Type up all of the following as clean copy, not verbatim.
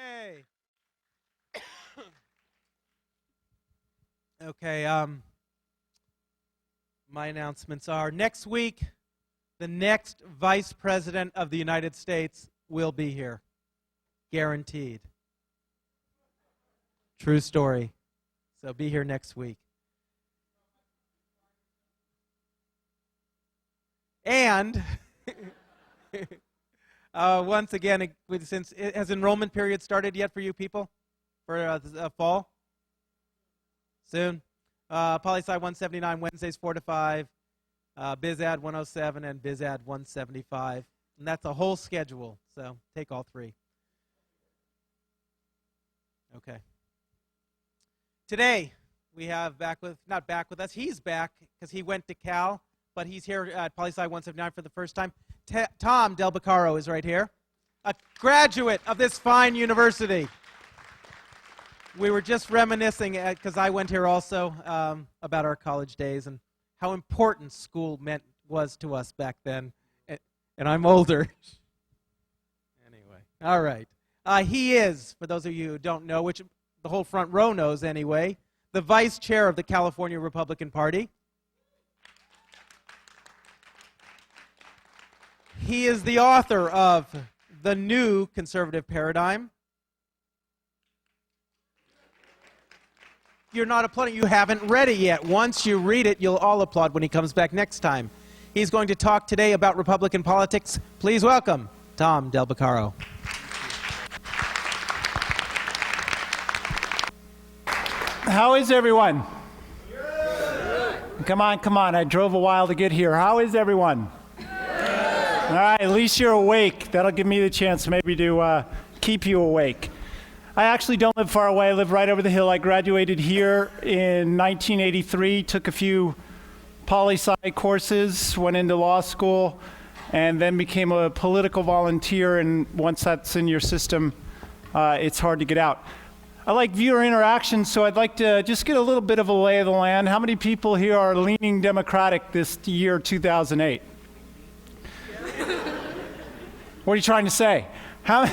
Yay. Okay, my announcements are next week, the next Vice President of the United States will be here. Guaranteed. True story. So be here next week. And once again, since has enrollment period started yet for you people for fall? Soon. Poli-Sci 179 Wednesdays 4 to 5, BizAd 107 and BizAd 175, and that's a whole schedule. So take all three. Okay. Today we have not back with us. He's back because he went to Cal, but he's here at Poli-Sci 179 for the first time. Tom Del Beccaro is right here, a graduate of this fine university. We were just reminiscing, because I went here also, about our college days and how important school was to us back then. And I'm older. Anyway, all right. He is, for those of you who don't know, which the whole front row knows anyway, the vice chair of the California Republican Party. He is the author of The New Conservative Paradigm. You're not applauding. You haven't read it yet. Once you read it, you'll all applaud when he comes back next time. He's going to talk today about Republican politics. Please welcome Tom Del Beccaro. How is everyone? Good. Come on. I drove a while to get here. How is everyone? Good. All right, at least you're awake. That'll give me the chance maybe to keep you awake. I actually don't live far away. I live right over the hill. I graduated here in 1983, took a few poli-sci courses, went into law school, and then became a political volunteer. And once that's in your system, it's hard to get out. I like viewer interaction, so I'd like to just get a little bit of a lay of the land. How many people here are leaning Democratic this year, 2008? What are you trying to say? How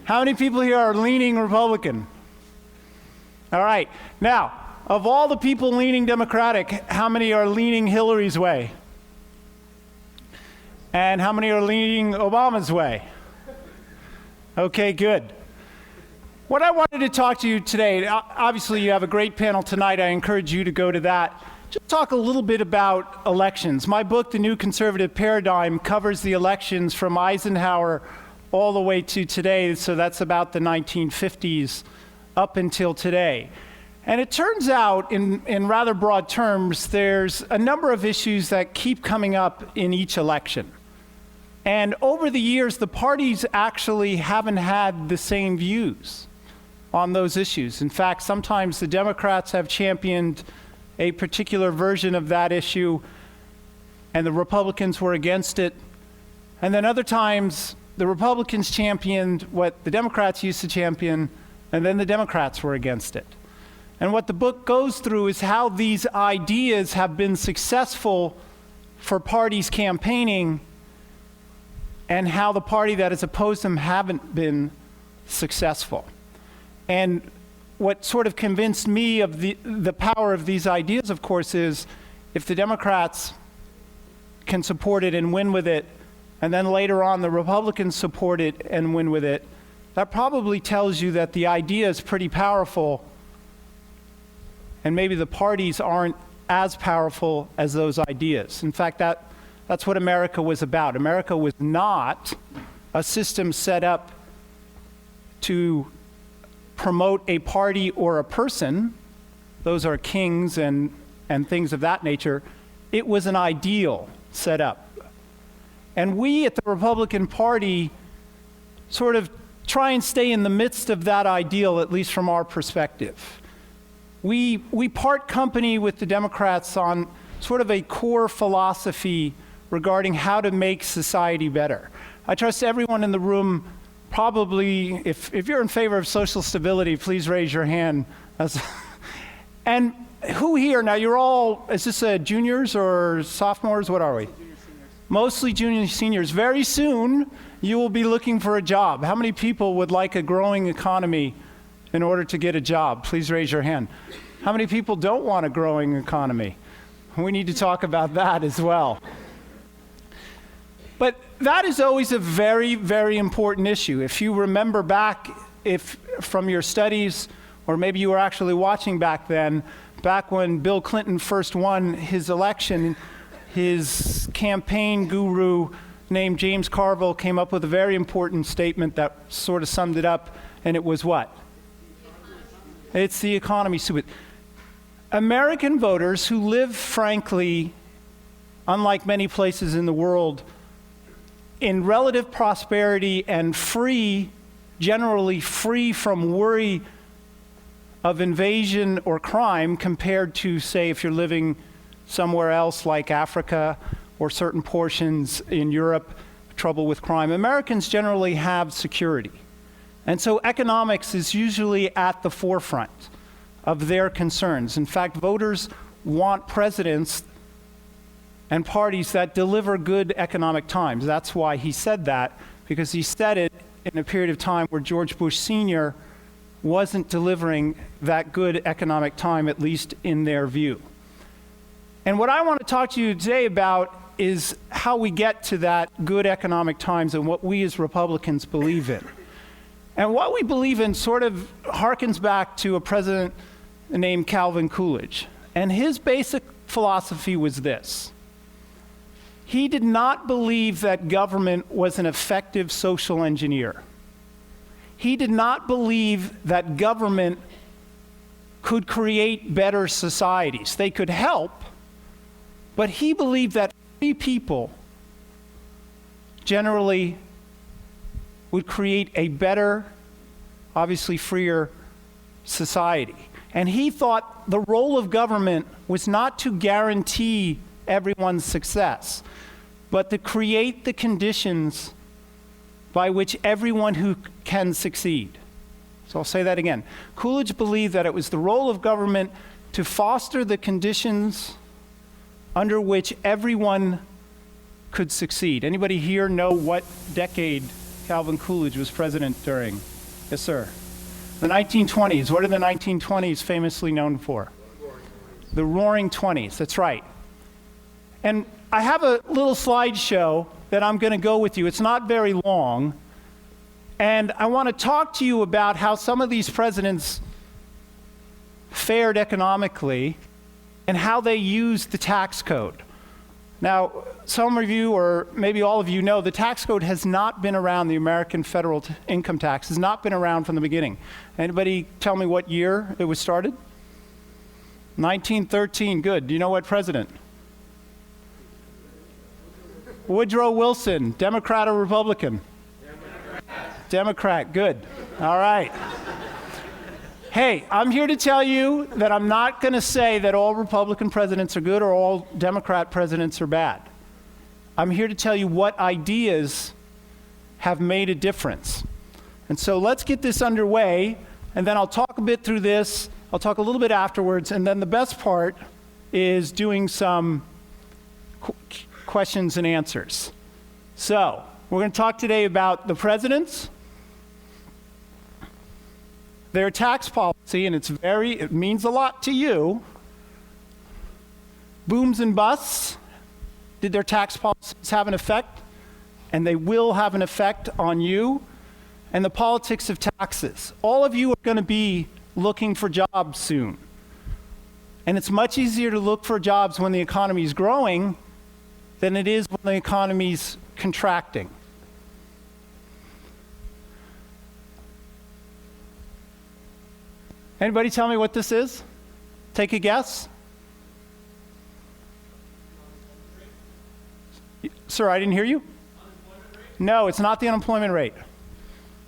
many people here are leaning Republican? All right. Now, of all the people leaning Democratic, how many are leaning Hillary's way? And how many are leaning Obama's way? Okay, good. What I wanted to talk to you today, obviously you have a great panel tonight. I encourage you to go to that. Just talk a little bit about elections. My book, The New Conservative Paradigm, covers the elections from Eisenhower all the way to today, so that's about the 1950s up until today. And it turns out, in rather broad terms, there's a number of issues that keep coming up in each election. And over the years, the parties actually haven't had the same views on those issues. In fact, sometimes the Democrats have championed a particular version of that issue, and the Republicans were against it. And then other times, the Republicans championed what the Democrats used to champion, and then the Democrats were against it. And what the book goes through is how these ideas have been successful for parties campaigning, and how the party that has opposed them haven't been successful. And what sort of convinced me of the power of these ideas, of course, is if the Democrats can support it and win with it, and then later on the Republicans support it and win with it, that probably tells you that the idea is pretty powerful, and maybe the parties aren't as powerful as those ideas. In fact, that's what America was about. America was not a system set up to promote a party or a person. Those are kings and things of that nature. It was an ideal set up. And we at the Republican Party sort of try and stay in the midst of that ideal, at least from our perspective. We part company with the Democrats on sort of a core philosophy regarding how to make society better. I trust everyone in the room probably, if you're in favor of social stability, please raise your hand. And who here, now you're all, is this juniors or sophomores? What are we? mostly juniors, seniors. Very soon, you will be looking for a job. How many people would like a growing economy in order to get a job? Please raise your hand. How many people don't want a growing economy? We need to talk about that as well. But that is always a very, very important issue. If you remember back from your studies, or maybe you were actually watching back then, back when Bill Clinton first won his election, his campaign guru named James Carville came up with a very important statement that sort of summed it up, and it was what? It's the economy, stupid. American voters who live, frankly, unlike many places in the world, in relative prosperity and free, generally free from worry of invasion or crime compared to, say, if you're living somewhere else like Africa or certain portions in Europe, trouble with crime. Americans generally have security. And so economics is usually at the forefront of their concerns. In fact, voters want presidents and parties that deliver good economic times. That's why he said that, because he said it in a period of time where George Bush Sr. wasn't delivering that good economic time, at least in their view. And what I want to talk to you today about is how we get to that good economic times and what we as Republicans believe in. And what we believe in sort of harkens back to a president named Calvin Coolidge. And his basic philosophy was this: he did not believe that government was an effective social engineer. He did not believe that government could create better societies. They could help, but he believed that free people generally would create a better, obviously freer society. And he thought the role of government was not to guarantee everyone's success, but to create the conditions by which everyone who can succeed. So I'll say that again. Coolidge believed that it was the role of government to foster the conditions under which everyone could succeed. Anybody here know what decade Calvin Coolidge was president during? Yes, sir. The 1920s. What are the 1920s famously known for? The Roaring Twenties. That's right. And I have a little slideshow that I'm going to go with you. It's not very long. And I want to talk to you about how some of these presidents fared economically and how they used the tax code. Now, some of you, or maybe all of you, know the tax code has not been around. The American federal income tax has not been around from the beginning. Anybody tell me what year it was started? 1913. Good. Do you know what president? Woodrow Wilson. Democrat or Republican? Democrat. Good. All right. Hey, I'm here to tell you that I'm not going to say that all Republican presidents are good or all Democrat presidents are bad. I'm here to tell you what ideas have made a difference. And so let's get this underway, and then I'll talk a bit through this. I'll talk a little bit afterwards, and then the best part is doing some questions and answers. So we're going to talk today about the presidents, their tax policy, and it means a lot to you. Booms and busts. Did their tax policies have an effect? And they will have an effect on you. And the politics of taxes. All of you are going to be looking for jobs soon. And it's much easier to look for jobs when the economy is growing than it is when the economy's contracting. Anybody tell me what this is? Take a guess. Sir, I didn't hear you. No, it's not the unemployment rate.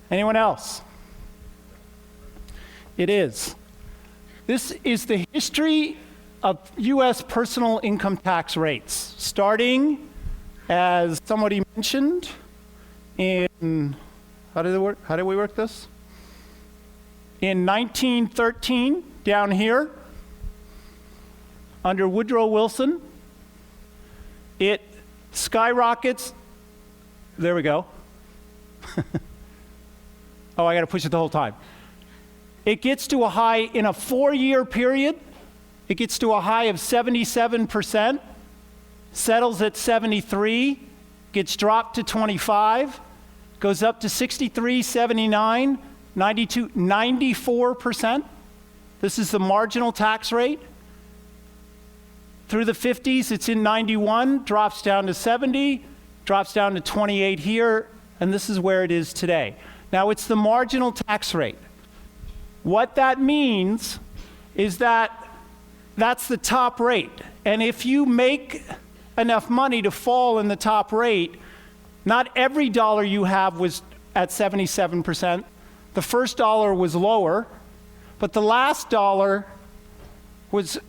Anyone else? It is. This is the history of U.S. personal income tax rates, starting, as somebody mentioned, in, how did we work this? In 1913, down here, under Woodrow Wilson, it skyrockets. There we go. Oh, I got to push it the whole time. It gets to a high in a 4-year period. It gets to a high of 77%, settles at 73, gets dropped to 25, goes up to 63, 79, 92, 94%. This is the marginal tax rate. Through the 50s, it's in 91, drops down to 70, drops down to 28 here, and this is where it is today. Now, it's the marginal tax rate. What that means is that that's the top rate. And if you make enough money to fall in the top rate, not every dollar you have was at 77%. The first dollar was lower, but the last dollar was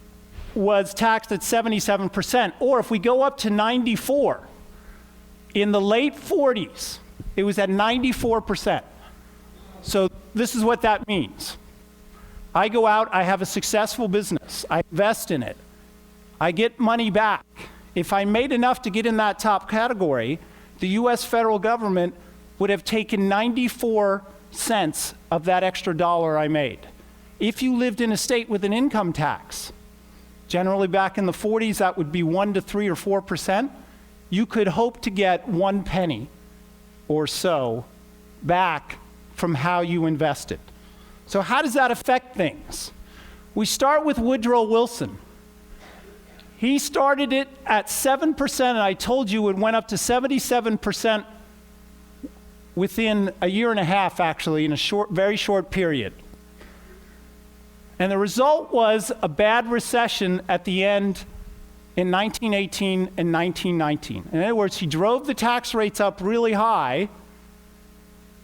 taxed at 77%. Or if we go up to 94, in the late 40s, it was at 94%. So this is what that means. I go out, I have a successful business, I invest in it, I get money back. If I made enough to get in that top category, the US federal government would have taken 94 cents of that extra dollar I made. If you lived in a state with an income tax, generally back in the 40s, that would be 1 to 3 or 4%, you could hope to get 1 penny or so back from how you invested. So how does that affect things? We start with Woodrow Wilson. He started it at 7%, and I told you it went up to 77% within a year and a half, actually, in a very short period. And the result was a bad recession at the end in 1918 and 1919. In other words, he drove the tax rates up really high,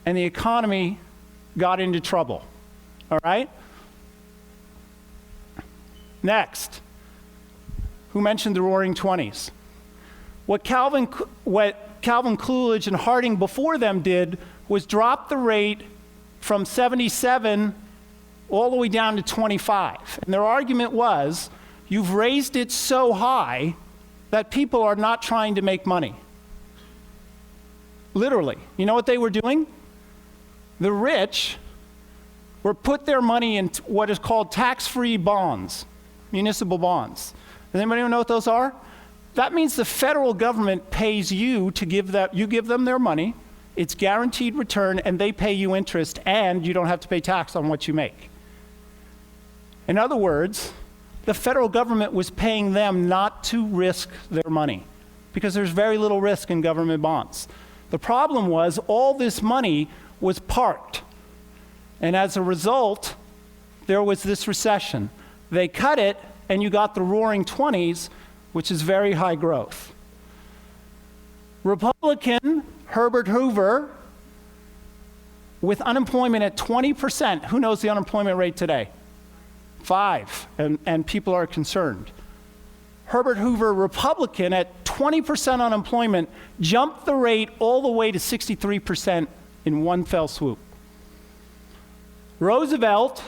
and the economy got into trouble. All right? Next, who mentioned the Roaring Twenties? What Calvin Coolidge and Harding before them did was drop the rate from 77 all the way down to 25. And their argument was, you've raised it so high that people are not trying to make money. Literally. You know what they were doing? The rich were put their money in what is called tax-free bonds, municipal bonds. Does anybody know what those are? That means the federal government pays you to give them their money, it's guaranteed return, and they pay you interest, and you don't have to pay tax on what you make. In other words, the federal government was paying them not to risk their money because there's very little risk in government bonds. The problem was all this money was parked. And as a result, there was this recession. They cut it, and you got the Roaring Twenties, which is very high growth. Republican Herbert Hoover, with unemployment at 20%, who knows the unemployment rate today? 5, and people are concerned. Herbert Hoover, Republican, at 20% unemployment, jumped the rate all the way to 63% in one fell swoop. Roosevelt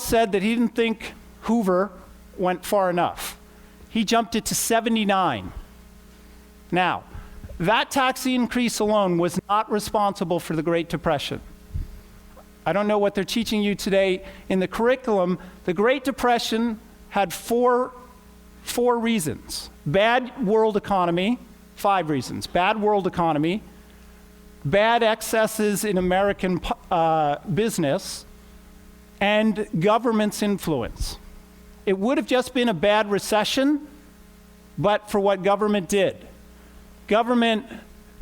said that he didn't think Hoover went far enough. He jumped it to 79. Now, that tax increase alone was not responsible for the Great Depression. I don't know what they're teaching you today in the curriculum. The Great Depression had four reasons. Bad world economy, 5 reasons. Bad world economy, bad excesses in American business, and government's influence. It would have just been a bad recession, but for what government did. Government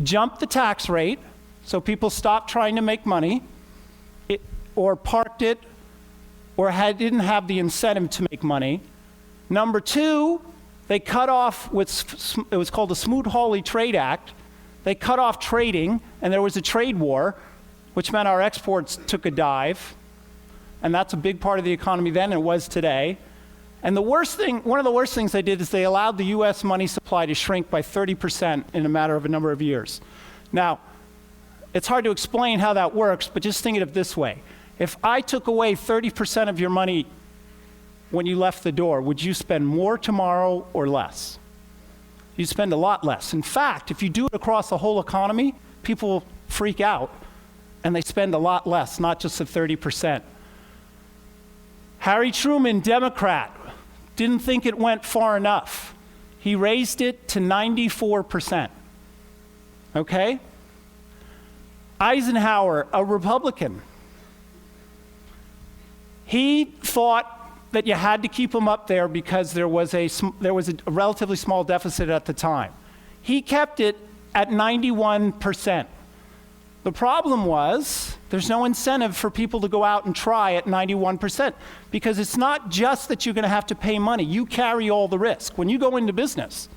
jumped the tax rate, so people stopped trying to make money, or parked it, or didn't have the incentive to make money. Number 2, they cut off it was called the Smoot-Hawley Trade Act. They cut off trading, and there was a trade war, which meant our exports took a dive. And that's a big part of the economy then, and it was today. And one of the worst things they did is they allowed the US money supply to shrink by 30% in a matter of a number of years. Now, it's hard to explain how that works, but just think of it this way. If I took away 30% of your money when you left the door, would you spend more tomorrow or less? you spend a lot less. In fact, if you do it across the whole economy, people freak out and they spend a lot less, not just the 30%. Harry Truman, Democrat, didn't think it went far enough. He raised it to 94%. Okay? Eisenhower, a Republican, he thought that you had to keep them up there because there was a relatively small deficit at the time. He kept it at 91%. The problem was there's no incentive for people to go out and try at 91% because it's not just that you're going to have to pay money. You carry all the risk. When you go into business,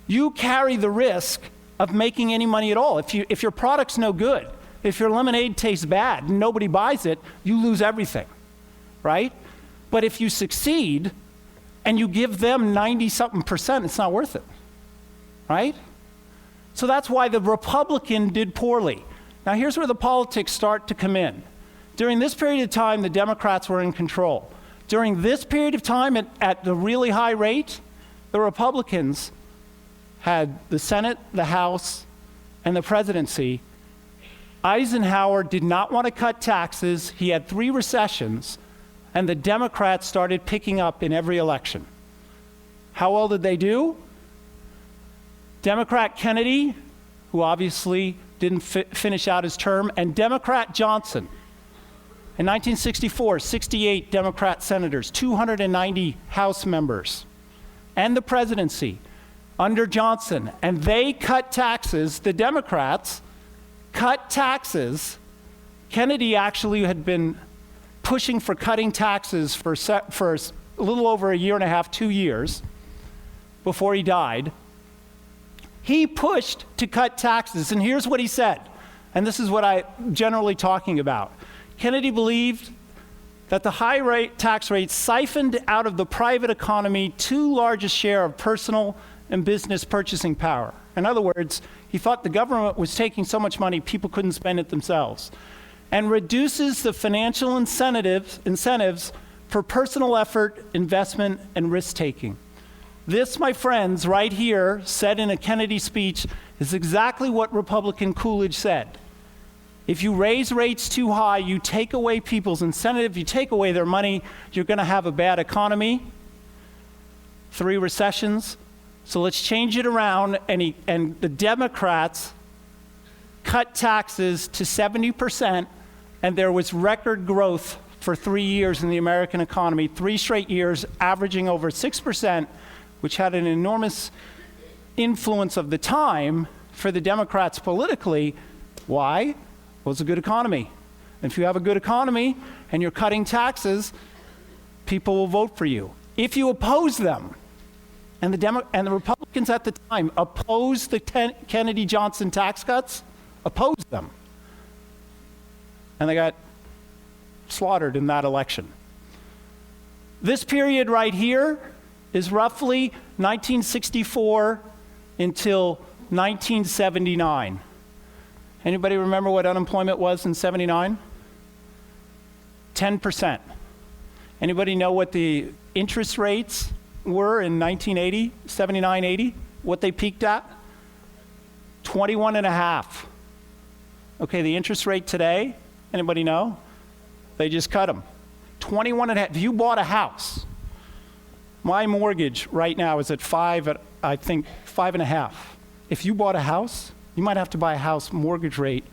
you carry the risk of making any money at all. If your product's no good, if your lemonade tastes bad and nobody buys it, you lose everything, right? But if you succeed and you give them 90-something%, it's not worth it, right? So that's why the Republican did poorly. Now here's where the politics start to come in. During this period of time, the Democrats were in control. During this period of time at the really high rate, the Republicans had the Senate, the House, and the presidency. Eisenhower did not want to cut taxes. He had 3 recessions, and the Democrats started picking up in every election. How well did they do? Democrat Kennedy, who obviously didn't finish out his term, and Democrat Johnson. In 1964, 68 Democrat senators, 290 House members, and the presidency under Johnson. And they cut taxes. The Democrats cut taxes. Kennedy actually had been pushing for cutting taxes for a little over a year and a half, 2 years, before he died. He pushed to cut taxes, and here's what he said, and this is what I'm generally talking about. Kennedy believed that the high tax rate siphoned out of the private economy too large a share of personal and business purchasing power. In other words, he thought the government was taking so much money people couldn't spend it themselves, and reduces the financial incentives for personal effort, investment, and risk-taking. This, my friends, right here, said in a Kennedy speech, is exactly what Republican Coolidge said. If you raise rates too high, you take away people's incentive, you take away their money, you're going to have a bad economy, 3 recessions. So let's change it around, and the Democrats cut taxes to 70%, and there was record growth for 3 years in the American economy, 3 straight years, averaging over 6%, which had an enormous influence of the time for the Democrats politically. Why? Well, it's a good economy. And if you have a good economy and you're cutting taxes, people will vote for you. If you oppose them, and the Republicans at the time opposed the Kennedy-Johnson tax cuts, opposed them, and they got slaughtered in that election. This period right here is roughly 1964 until 1979. Anybody remember what unemployment was in 79? 10%. Anybody know what the interest rates were in 1980, 79, 80? What they peaked at? 21.5. Okay, the interest rate today, anybody know? They just cut them. 21.5. If you bought a house, my mortgage right now is at 5.5. If you bought a house, you might have to buy a house mortgage rate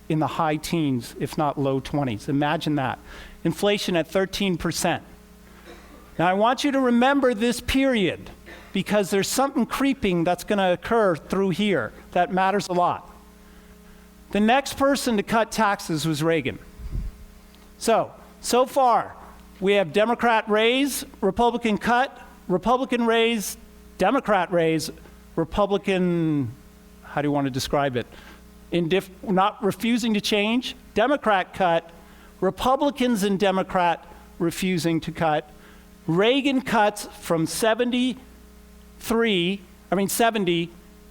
in the high teens, if not low 20s. Imagine that. Inflation at 13%. Now I want you to remember this period because there's something creeping that's going to occur through here that matters a lot. The next person to cut taxes was Reagan. So far, we have Democrat raise, Republican cut, Republican raise, Democrat raise, Republican, how do you want to describe it? Not refusing to change, Democrat cut, Republicans and Democrat refusing to cut. Reagan cuts from 70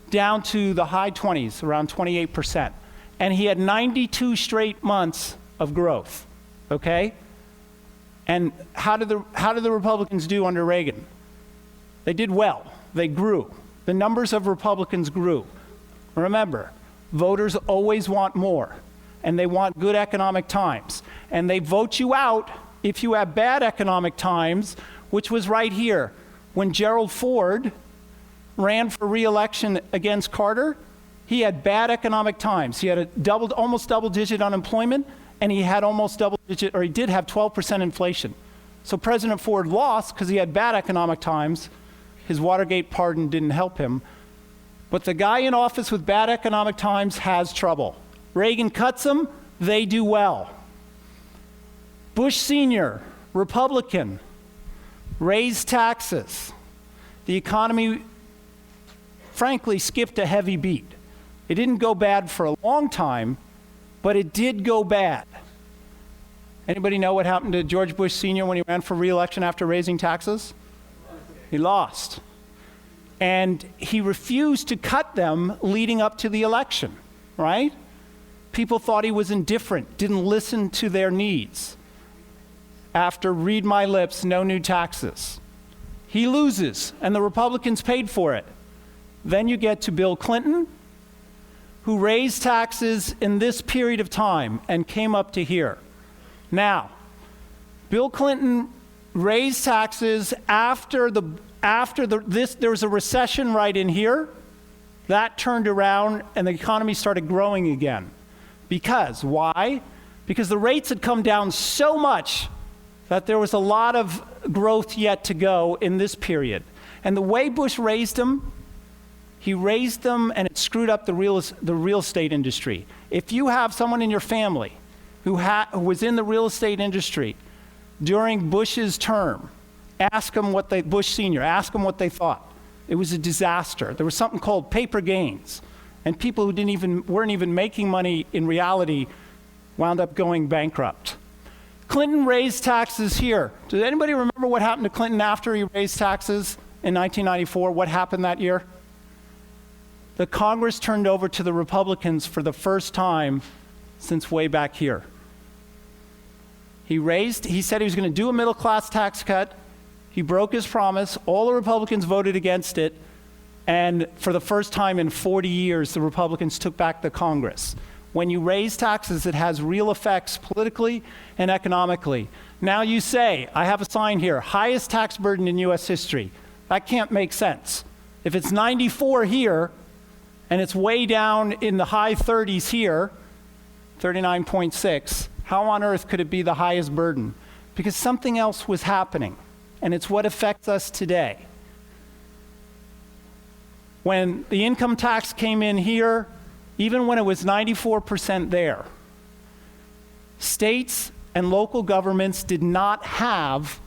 down to the high 20s, around 28%. And he had 92 straight months of growth, okay? And how did the Republicans do under Reagan? They did well. They grew. the numbers of Republicans grew. Remember, voters always want more, and they want good economic times. And they vote you out if you have bad economic times, which was right here. When Gerald Ford ran for re-election against Carter, he had bad economic times. He had almost double-digit unemployment, and he had he did have 12% inflation. So President Ford lost because he had bad economic times. His Watergate pardon didn't help him. But the guy in office with bad economic times has trouble. Reagan cuts them, they do well. Bush Sr., Republican, raised taxes. The economy, frankly, skipped a heavy beat. It didn't go bad for a long time, but it did go bad. Anybody know what happened to George Bush Sr. when he ran for re-election after raising taxes? He lost. And he refused to cut them leading up to the election, right? People thought he was indifferent, didn't listen to their needs. After read my lips, no new taxes. He loses, and the Republicans paid for it. Then you get to Bill Clinton, who raised taxes in this period of time and came up to here. Now, Bill Clinton raised taxes there was a recession right in here. That turned around and the economy started growing again. Because, why? Because the rates had come down so much that there was a lot of growth yet to go in this period. And the way Bush raised them, he raised them and it screwed up the real estate industry. If you have someone in your family who was in the real estate industry during Bush's term, ask them Bush Sr., ask them what they thought. It was a disaster. There was something called paper gains. And people who weren't even making money in reality wound up going bankrupt. Clinton raised taxes here. Does anybody remember what happened to Clinton after he raised taxes in 1994? What happened that year? The Congress turned over to the Republicans for the first time since way back here. He said he was going to do a middle-class tax cut. He broke his promise. All the Republicans voted against it. And for the first time in 40 years, the Republicans took back the Congress. When you raise taxes, it has real effects politically and economically. Now you say, I have a sign here, highest tax burden in US history. That can't make sense. If it's 94 here, and it's way down in the high 30s here, 39.6, how on earth could it be the highest burden? Because something else was happening, and it's what affects us today. When the income tax came in here, even when it was 94% there, states and local governments did not have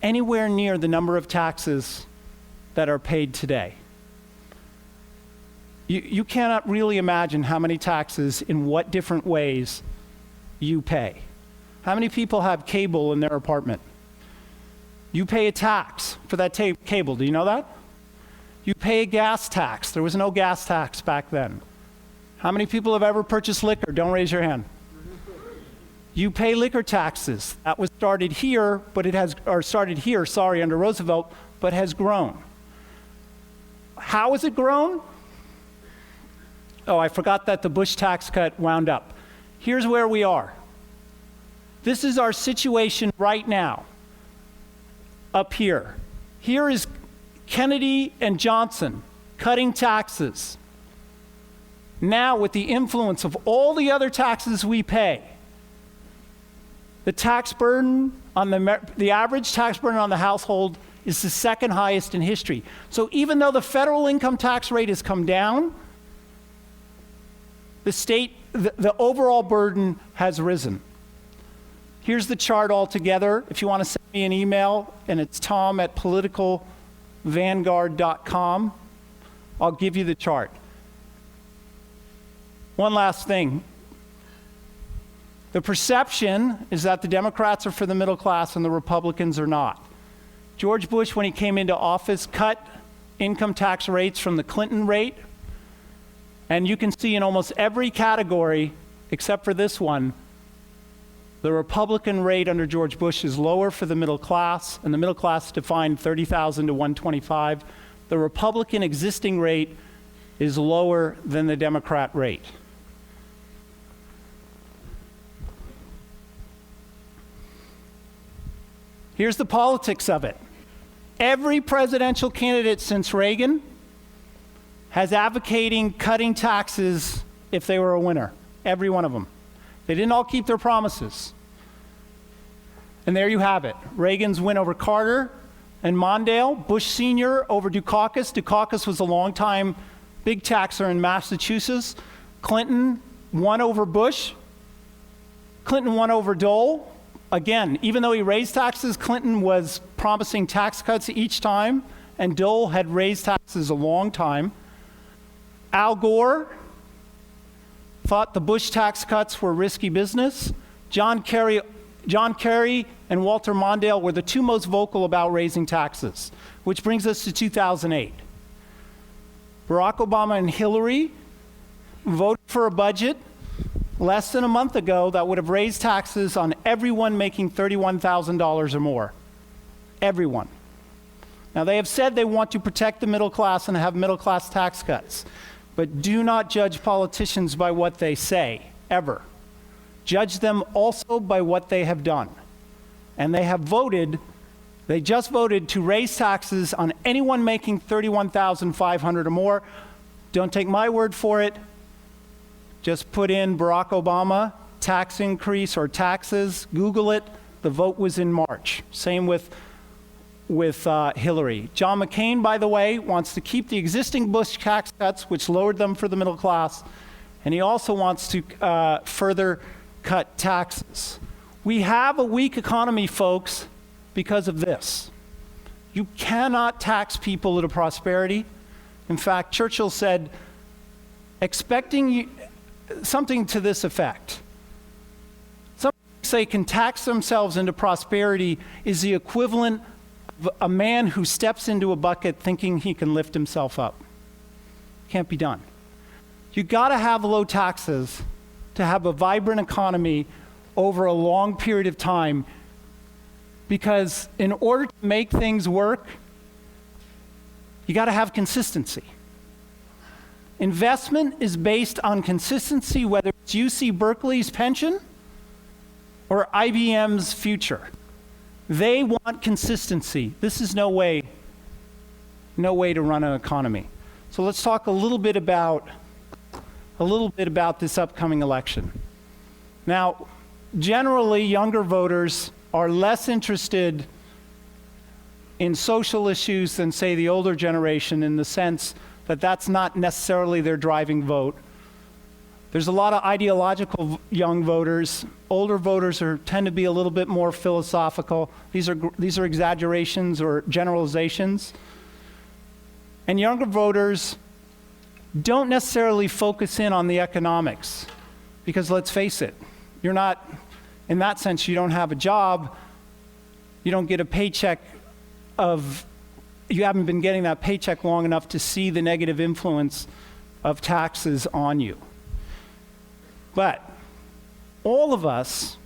anywhere near the number of taxes that are paid today. You cannot really imagine how many taxes in what different ways you pay. How many people have cable in their apartment? You pay a tax for that cable. Do you know that? You pay a gas tax. There was no gas tax back then. How many people have ever purchased liquor? Don't raise your hand. You pay liquor taxes. That was started here, under Roosevelt, but has grown. How has it grown? Oh, I forgot that the Bush tax cut wound up. Here's where we are. This is our situation right now. Up here. Here is Kennedy and Johnson cutting taxes. Now, with the influence of all the other taxes we pay, the tax burden on the average tax burden on the household is the second highest in history. So even though the federal income tax rate has come down, the overall burden has risen. Here's the chart altogether. If you want to send me an email, and it's tom@politicalvanguard.com, I'll give you the chart. One last thing. The perception is that the Democrats are for the middle class and the Republicans are not. George Bush, when he came into office, cut income tax rates from the Clinton rate. And you can see in almost every category, except for this one, the Republican rate under George Bush is lower for the middle class, and the middle class defined 30,000 to 125. The Republican existing rate is lower than the Democrat rate. Here's the politics of it. Every presidential candidate since Reagan has advocating cutting taxes if they were a winner. Every one of them. They didn't all keep their promises. And there you have it. Reagan's win over Carter and Mondale, Bush Sr. over Dukakis. Dukakis was a long-time big taxer in Massachusetts. Clinton won over Bush. Clinton won over Dole. Again, even though he raised taxes, Clinton was promising tax cuts each time, and Dole had raised taxes a long time. Al Gore thought the Bush tax cuts were risky business. John Kerry and Walter Mondale were the two most vocal about raising taxes, which brings us to 2008. Barack Obama and Hillary voted for a budget less than a month ago that would have raised taxes on everyone making $31,000 or more. Everyone. Now, they have said they want to protect the middle class and have middle class tax cuts, but do not judge politicians by what they say, ever. Judge them also by what they have done. And they just voted to raise taxes on anyone making $31,500 or more. Don't take my word for it. Just put in Barack Obama, tax increase or taxes, Google it. The vote was in March. Same with Hillary. John McCain, by the way, wants to keep the existing Bush tax cuts, which lowered them for the middle class, and he also wants to further cut taxes. We have a weak economy, folks, because of this. You cannot tax people into prosperity. In fact, Churchill said, something to this effect. Some say can tax themselves into prosperity is the equivalent of a man who steps into a bucket thinking he can lift himself up. Can't be done. You gotta have low taxes to have a vibrant economy over a long period of time, because in order to make things work, you gotta have consistency. Investment is based on consistency, whether it's UC Berkeley's pension or IBM's future. They want consistency. This is no way to run an economy. So let's talk a little bit about this upcoming election. Now, generally, younger voters are less interested in social issues than, say, the older generation, in the sense that that's not necessarily their driving vote. There's a lot of ideological young voters. Older voters tend to be a little bit more philosophical. These are exaggerations or generalizations. And younger voters don't necessarily focus in on the economics, because let's face it, you're not, in that sense, you don't have a job, you don't get a paycheck you haven't been getting that paycheck long enough to see the negative influence of taxes on you. But all of us,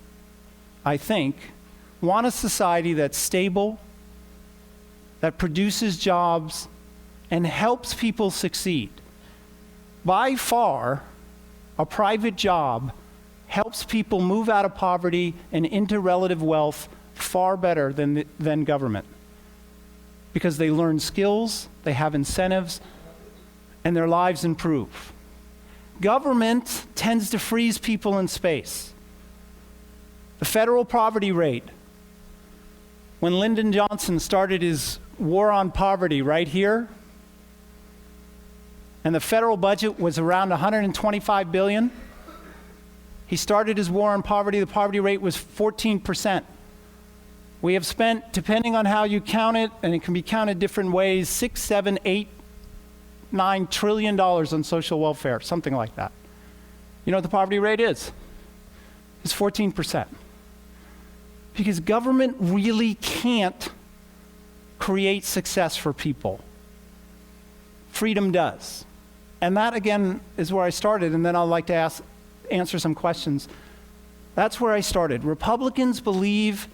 I think, want a society that's stable, that produces jobs, and helps people succeed. By far, a private job helps people move out of poverty and into relative wealth far better than government, because they learn skills, they have incentives, and their lives improve. Government tends to freeze people in space. The federal poverty rate, when Lyndon Johnson started his war on poverty right here, and the federal budget was around $125 billion, he started his war on poverty, the poverty rate was 14%. We have spent, depending on how you count it, and it can be counted different ways, $6, $7, $8, $9 trillion on social welfare, something like that. You know what the poverty rate is? It's 14%. Because government really can't create success for people. Freedom does. And that, again, is where I started, and then I'd like to answer some questions. That's where I started. Republicans believe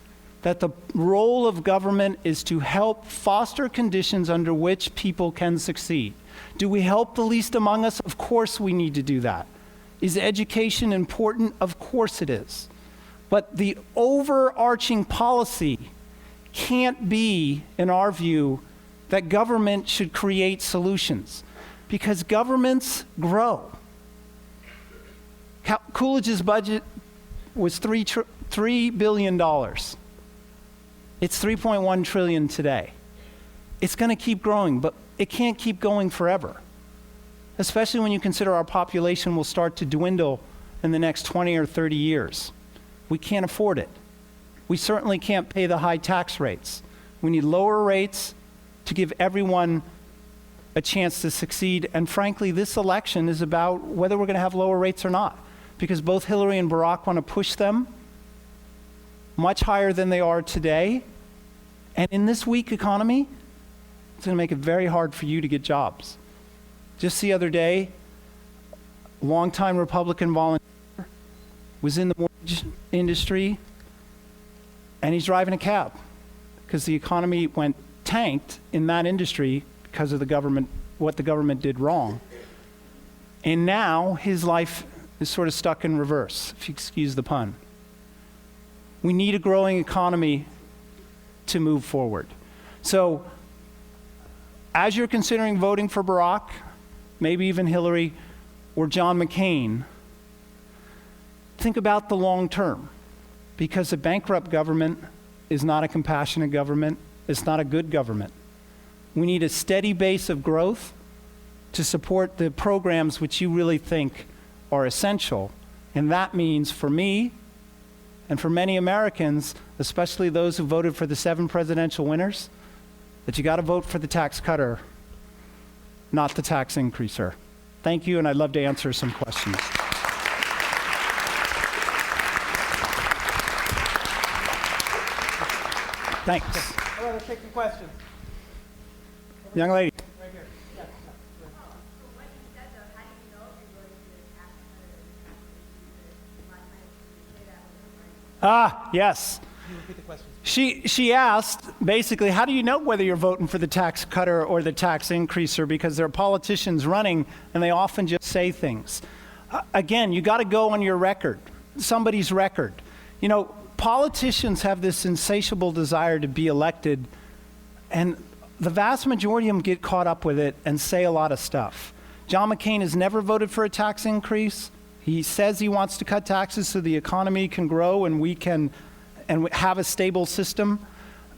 that the role of government is to help foster conditions under which people can succeed. Do we help the least among us? Of course we need to do that. Is education important? Of course it is. But the overarching policy can't be, in our view, that government should create solutions, because governments grow. Coolidge's budget was $3 billion. It's $3.1 trillion today. It's going to keep growing, but it can't keep going forever, especially when you consider our population will start to dwindle in the next 20 or 30 years. We can't afford it. We certainly can't pay the high tax rates. We need lower rates to give everyone a chance to succeed. And frankly, this election is about whether we're going to have lower rates or not, because both Hillary and Barack want to push them much higher than they are today. And in this weak economy, it's going to make it very hard for you to get jobs. Just the other day, a longtime Republican volunteer was in the mortgage industry, and he's driving a cab because the economy went tanked in that industry because of the government, what the government did wrong. And now his life is sort of stuck in reverse, if you excuse the pun. We need a growing economy to move forward. So as you're considering voting for Barack, maybe even Hillary or John McCain, think about the long term, because a bankrupt government is not a compassionate government. It's not a good government. We need a steady base of growth to support the programs which you really think are essential. And that means, for me and for many Americans, especially those who voted for the 7 presidential winners, that you got to vote for the tax cutter, not the tax increaser. Thank you, and I'd love to answer some questions. Thanks. All right, let's take some questions. Young lady. Right here. Yes. Yes. Can you repeat the question? She asked, basically, how do you know whether you're voting for the tax cutter or the tax increaser? Because there are politicians running, and they often just say things. Again, you got to go on your record, somebody's record. You know, politicians have this insatiable desire to be elected, and the vast majority of them get caught up with it and say a lot of stuff. John McCain has never voted for a tax increase. He says he wants to cut taxes so the economy can grow and we can have a stable system.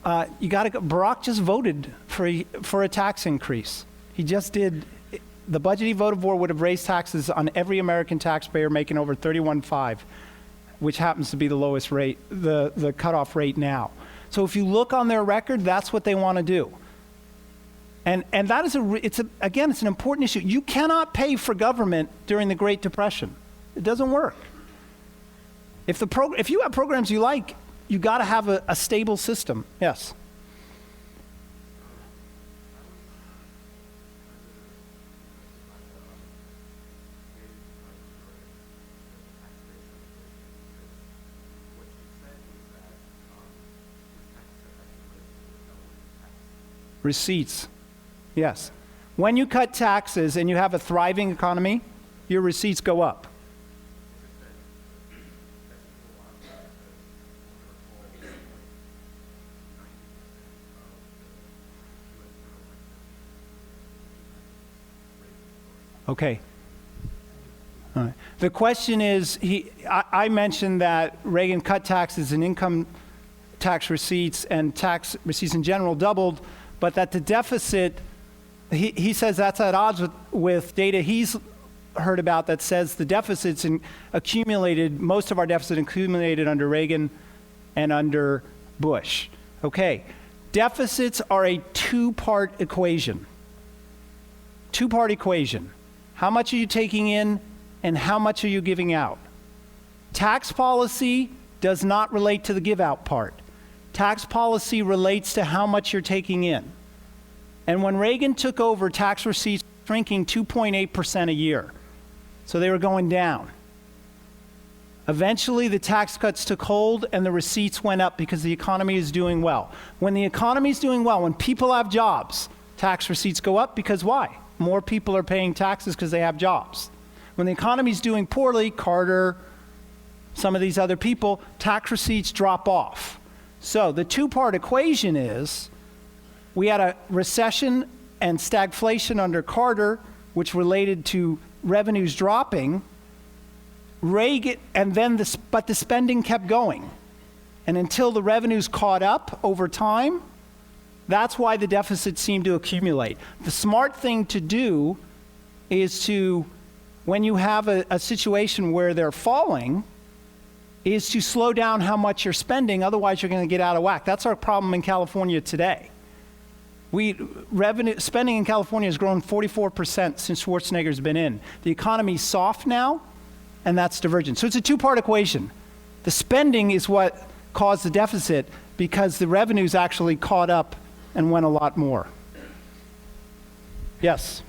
Barack just voted for a tax increase. He just did. The budget he voted for would have raised taxes on every American taxpayer making over $31,500, which happens to be the lowest rate, the cutoff rate now. So if you look on their record, that's what they want to do. And that is again, it's an important issue. You cannot pay for government during the Great Depression. It doesn't work. If you have programs you like, you got to have a stable system. Yes. Receipts. Yes. When you cut taxes and you have a thriving economy, your receipts go up. Okay. All right. The question is, I mentioned that Reagan cut taxes and income tax receipts and tax receipts in general doubled, but that the deficit, he says that's at odds with data he's heard about that says the deficits accumulated, most of our deficit accumulated under Reagan and under Bush. Okay. Deficits are a two-part equation. Two-part equation. How much are you taking in and how much are you giving out? Tax policy does not relate to the give out part. Tax policy relates to how much you're taking in. And when Reagan took over, tax receipts were shrinking 2.8% a year. So they were going down. Eventually, the tax cuts took hold and the receipts went up because the economy is doing well. When the economy is doing well, when people have jobs, tax receipts go up because why? More people are paying taxes because they have jobs. When the economy is doing poorly, Carter, some of these other people, tax receipts drop off. So the two-part equation is we had a recession and stagflation under Carter, which related to revenues dropping. Reagan, and then but the spending kept going. And until the revenues caught up over time, that's why the deficit seemed to accumulate. The smart thing to do is to, when you have a situation where they're falling, is to slow down how much you're spending, otherwise you're going to get out of whack. That's our problem in California today. Spending in California has grown 44% since Schwarzenegger's been in. The economy's soft now, and that's divergent. So it's a two-part equation. The spending is what caused the deficit because the revenues actually caught up and went a lot more. Yes?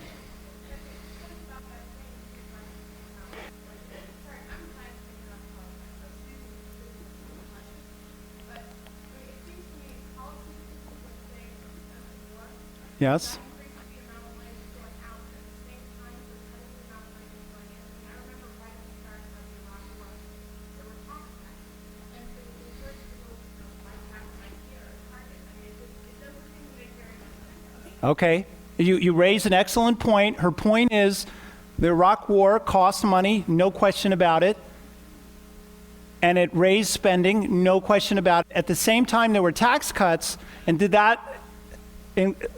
Yes? Okay, you raise an excellent point. Her point is the Iraq War cost money, no question about it, and it raised spending, no question about it. At the same time, there were tax cuts, and did that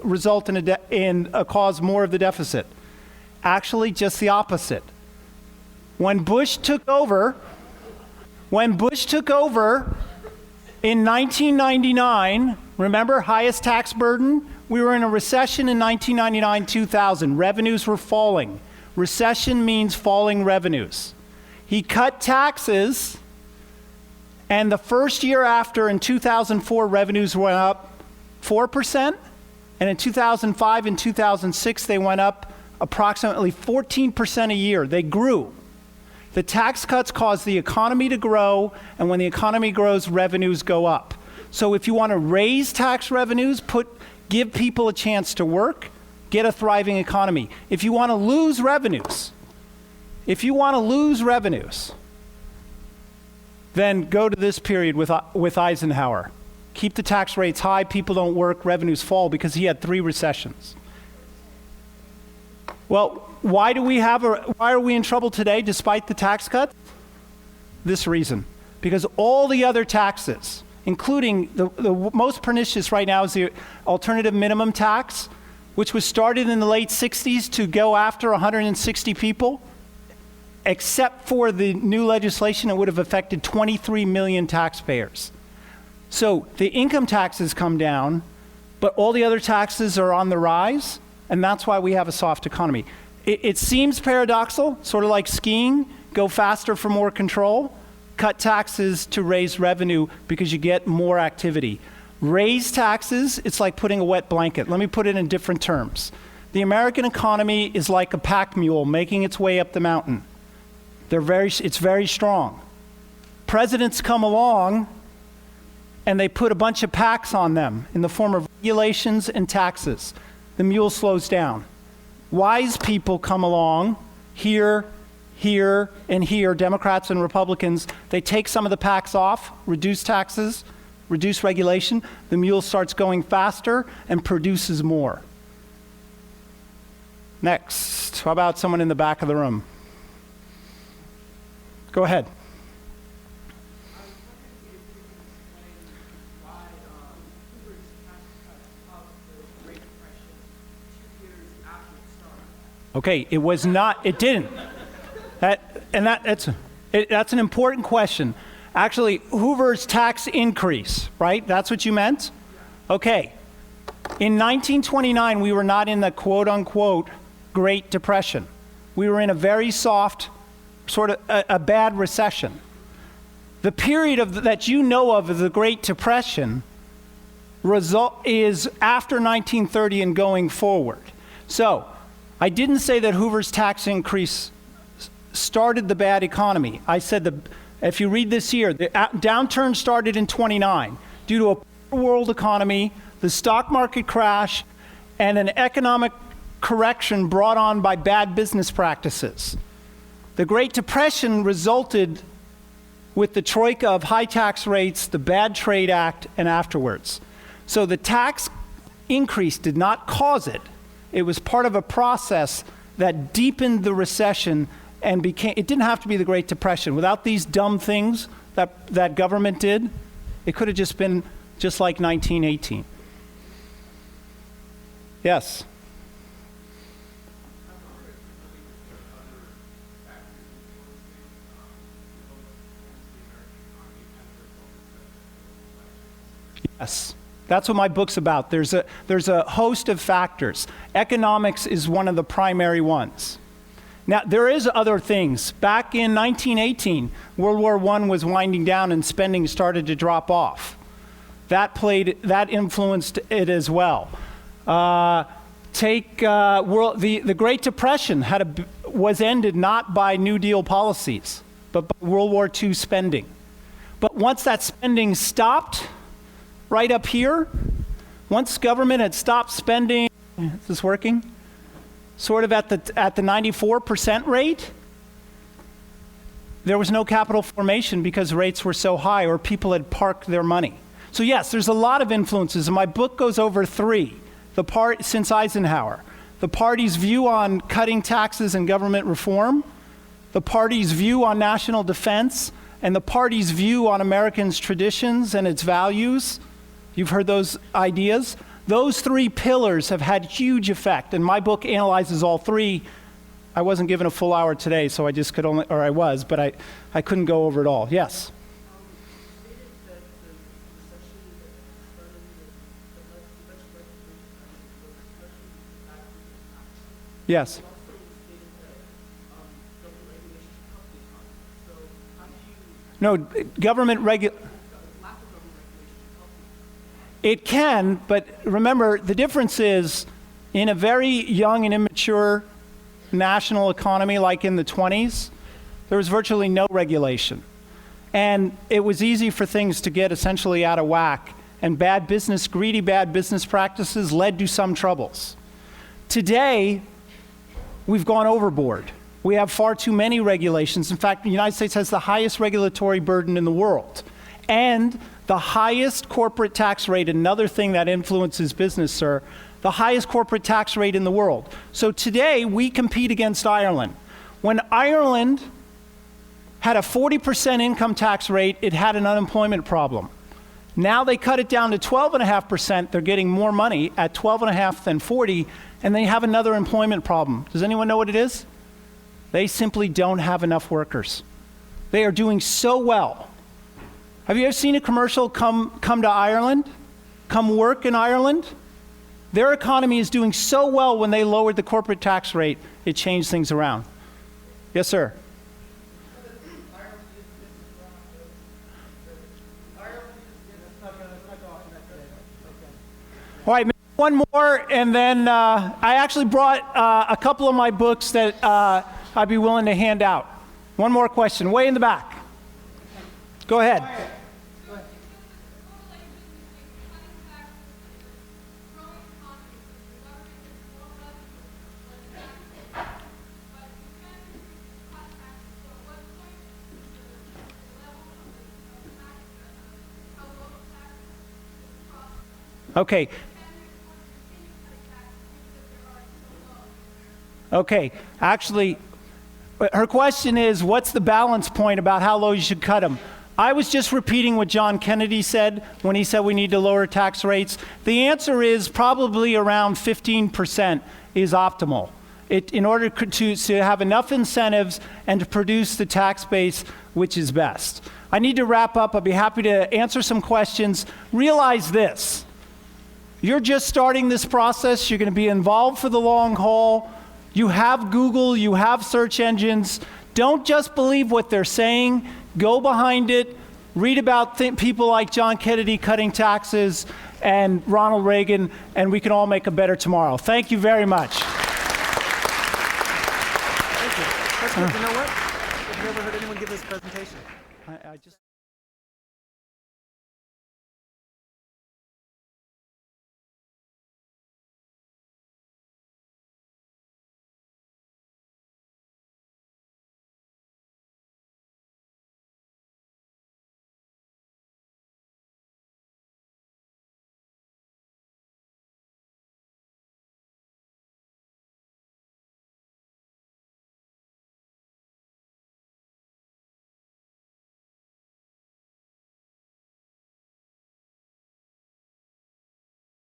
result in cause more of the deficit? Actually, just the opposite. When Bush took over in 1999, remember, highest tax burden? We were in a recession in 1999-2000. Revenues were falling. Recession means falling revenues. He cut taxes, and the first year after, in 2004, revenues went up 4%, and in 2005 and 2006, they went up approximately 14% a year. They grew. The tax cuts caused the economy to grow, and when the economy grows, revenues go up. So if you want to raise tax revenues, give people a chance to work, get a thriving economy. If you want to lose revenues, then go to this period with Eisenhower. Keep the tax rates high, people don't work, revenues fall, because he had 3 recessions. Well, why are we in trouble today despite the tax cut? This reason. Because all the other taxes, including the most pernicious right now is the alternative minimum tax, which was started in the late 60s to go after 160 people. Except for the new legislation, it would have affected 23 million taxpayers. So the income taxes come down, but all the other taxes are on the rise, and that's why we have a soft economy. It seems paradoxical, sort of like skiing, go faster for more control. Cut taxes to raise revenue because you get more activity. Raise taxes, it's like putting a wet blanket. Let me put it in different terms. The American economy is like a pack mule making its way up the mountain. It's very strong. Presidents come along and they put a bunch of packs on them in the form of regulations and taxes. The mule slows down. Wise people come along here, and here, Democrats and Republicans, they take some of the packs off, reduce taxes, reduce regulation, the mule starts going faster and produces more. Next, how about someone in the back of the room? Go ahead. Okay, it was not, it didn't. That's an important question. Actually, Hoover's tax increase, right? That's what you meant? Okay. In 1929, we were not in the quote-unquote Great Depression. We were in a very soft, sort of a bad recession. The period that you know of as the Great Depression is after 1930 and going forward. So, I didn't say that Hoover's tax increase started the bad economy. I said If you read this here, the downturn started in 29 due to a poor world economy, the stock market crash, and an economic correction brought on by bad business practices. The Great Depression resulted with the troika of high tax rates, the Bad Trade Act, and afterwards. So the tax increase did not cause it. It was part of a process that deepened the recession and it didn't have to be the Great Depression. Without these dumb things that government did, it could have just been just like 1918. Yes? Yes. That's what my book's about. There's a host of factors. Economics is one of the primary ones. Now, there is other things. Back in 1918, World War I was winding down and spending started to drop off. That influenced it as well. The Great Depression was ended not by New Deal policies, but by World War II spending. But once that spending stopped, right up here, once government had stopped spending, is this working? Sort of at the 94% rate, there was no capital formation because rates were so high or people had parked their money. So yes, there's a lot of influences, and my book goes over three. Since Eisenhower, the party's view on cutting taxes and government reform, the party's view on national defense, and the party's view on Americans' traditions and its values. You've heard those ideas. Those three pillars have had huge effect, and my book analyzes all three. I wasn't given a full hour today, so I just could only, or I was, but I couldn't go over it all. Yes? Yes. No, government it can, but remember, the difference is in a very young and immature national economy like in the 20s, there was virtually no regulation. And it was easy for things to get essentially out of whack, and greedy bad business practices led to some troubles. Today, we've gone overboard. We have far too many regulations. In fact, the United States has the highest regulatory burden in the world. And the highest corporate tax rate, another thing that influences business, sir, the highest corporate tax rate in the world. So today, we compete against Ireland. When Ireland had a 40% income tax rate, it had an unemployment problem. Now they cut it down to 12.5%. They're getting more money at 12.5 than 40, and they have another employment problem. Does anyone know what it is? They simply don't have enough workers. They are doing so well. Have you ever seen a commercial come to Ireland? Come work in Ireland? Their economy is doing so well when they lowered the corporate tax rate, it changed things around. Yes, sir. All right, one more, and then I actually brought a couple of my books that I'd be willing to hand out. One more question, way in the back. Go ahead. Okay. Okay. Actually, her question is, what's the balance point about how low you should cut them? I was just repeating what John Kennedy said when he said we need to lower tax rates. The answer is probably around 15% is optimal. In order to have enough incentives and to produce the tax base which is best. I need to wrap up. I'll be happy to answer some questions. Realize this. You're just starting this process. You're going to be involved for the long haul. You have Google. You have search engines. Don't just believe what they're saying. Go behind it. Read about people like John Kennedy cutting taxes and Ronald Reagan, and we can all make a better tomorrow. Thank you very much. Thank you. That's good. You know what? I've never heard anyone give this presentation. I just